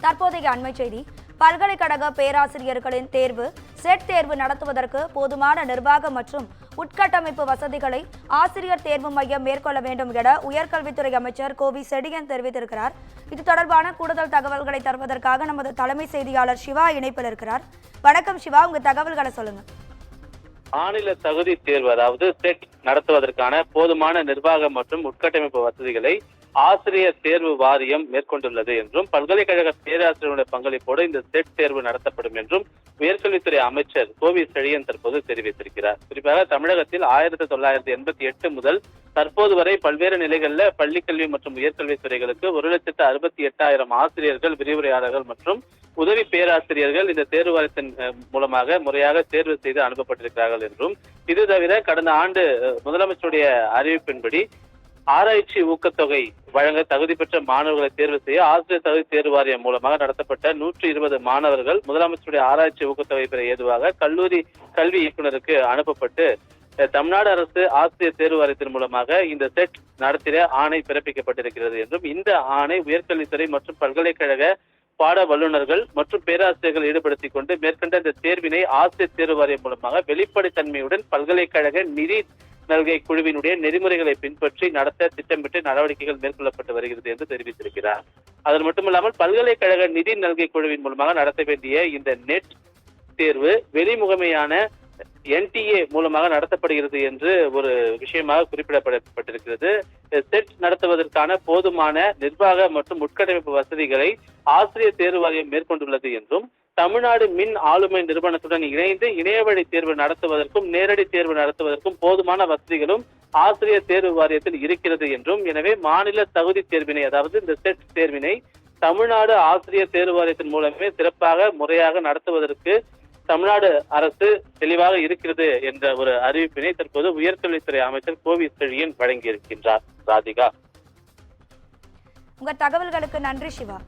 தற்போதைய அண்மை செய்தி. பல்கலைக்கழக பேராசிரியர்களின் தேர்வு செட் தேர்வு நடத்துவதற்கு போதுமான நிர்வாக மற்றும் உட்கட்டமைப்பு வசதிகளை ஆசிரியர் தேர்வு மையம் மேற்கொள்ள வேண்டும் என உயர்கல்வித்துறை அமைச்சர் கோவி செழியன் தெரிவித்திருக்கிறார். இது தொடர்பான கூடுதல் தகவல்களை தருவதற்காக நமது தலைமை செய்தியாளர் சிவா இணைப்பில் இருக்கிறார். வணக்கம் சிவா, உங்க தகவல்களை சொல்லுங்க. மாநில தகுதி தேர்வு அதாவது செட் நடத்துவதற்கான போதுமான நிர்வாகம் மற்றும் உட்கட்டமைப்பு வசதிகளை ஆசிரியர் தேர்வு வாரியம் மேற்கொண்டுள்ளது என்றும் பல்கலைக்கழக பேராசிரியர்களுடைய பங்களிப்போடு இந்த செட் தேர்வு நடத்தப்படும் என்றும் உயர்கல்வித்துறை அமைச்சர் கோவி செழியன் தற்போது தெரிவித்திருக்கிறார். குறிப்பாக தமிழகத்தில் 1988 முதல் தற்போது வரை பல்வேறு நிலைகளில் பள்ளிக்கல்வி மற்றும் உயர்கல்வித்துறைகளுக்கு 1,68,000 ஆசிரியர்கள், விரிவுரையாளர்கள் மற்றும் உதவி பேராசிரியர்கள் இந்த தேர்வு வாரியத்தின் மூலமாக முறையாக தேர்வு செய்து அனுப்பப்பட்டிருக்கிறார்கள் என்றும், இது தவிர கடந்த ஆண்டு முதலமைச்சருடைய அறிவிப்பின்படி ஆராய்ச்சி ஊக்கத்தொகை வழங்க தகுதி பெற்ற மாணவர்களை தேர்வு செய்ய ஆசிரியர் தகுதி தேர்வு வாரியம் மூலமாக நடத்தப்பட்ட 120 மாணவர்கள் முதலமைச்சருடைய ஆராய்ச்சி ஊக்கத்தொகை பெற ஏதுவாக கல்லூரி கல்வி இயக்குநருக்கு அனுப்பப்பட்டு தமிழ்நாடு அரசு ஆசிரியர் தேர்வு வாரியத்தின் மூலமாக இந்த செட் நடத்திட ஆணை பிறப்பிக்கப்பட்டிருக்கிறது என்றும், இந்த ஆணை உயர்கல்வித்துறை மற்றும் பல்கலைக்கழக பாட வல்லுநர்கள் மற்றும் பேராசிரியர்கள் ஈடுபடுத்திக் கொண்டு மேற்கண்ட இந்த தேர்வினை ஆசிரியர் தேர்வு வாரியம் மூலமாக வெளிப்படைத்தன்மையுடன் பல்கலைக்கழக நிதி நல்கை குழுவினுடைய நெறிமுறைகளை பின்பற்றி நடத்த திட்டமிட்டு நடவடிக்கைகள் மேற்கொள்ளப்பட்டு வருகிறது என்று தெரிவித்திருக்கிறார். அது மட்டுமல்லாமல் பல்கலைக்கழக நிதி நல்கை குழுவின் மூலமாக நடத்த வேண்டிய இந்த நெட் தேர்வு வெளிமுகமையான NTA மூலமாக நடத்தப்படுகிறது என்று ஒரு விஷயமாக குறிப்பிடப்பட்டிருக்கிறது. செட் நடத்துவதற்கான போதுமான நிர்வாக மற்றும் உட்கட்டமைப்பு வசதிகளை ஆசிரியர் தேர்வு வாரியம் மேற்கொண்டுள்ளது என்றும், தமிழ்நாடு மின் ஆளுமை நிறுவனத்துடன் இணைந்து இணையவழி தேர்வு நடத்துவதற்கும் நேரடி தேர்வு நடத்துவதற்கும் போதுமான வசதிகளும் ஆசிரியர் தேர்வு வாரியத்தில் இருக்கிறது என்றும், எனவே மாநில தகுதி தேர்வினை அதாவது இந்த செட் தேர்வினை தமிழ்நாடு ஆசிரியர் தேர்வு வாரியத்தின் மூலமே சிறப்பாக முறையாக நடத்துவதற்கு தமிழ்நாடு அரசு தெளிவாக இருக்கிறது என்ற ஒரு அறிவிப்பினை தற்போது உயர்கல்வித்துறை அமைச்சர் கோவி செழியன் வழங்கியிருக்கின்றார். ராதிகா, உங்க தகவல்களுக்கு நன்றி சிவா.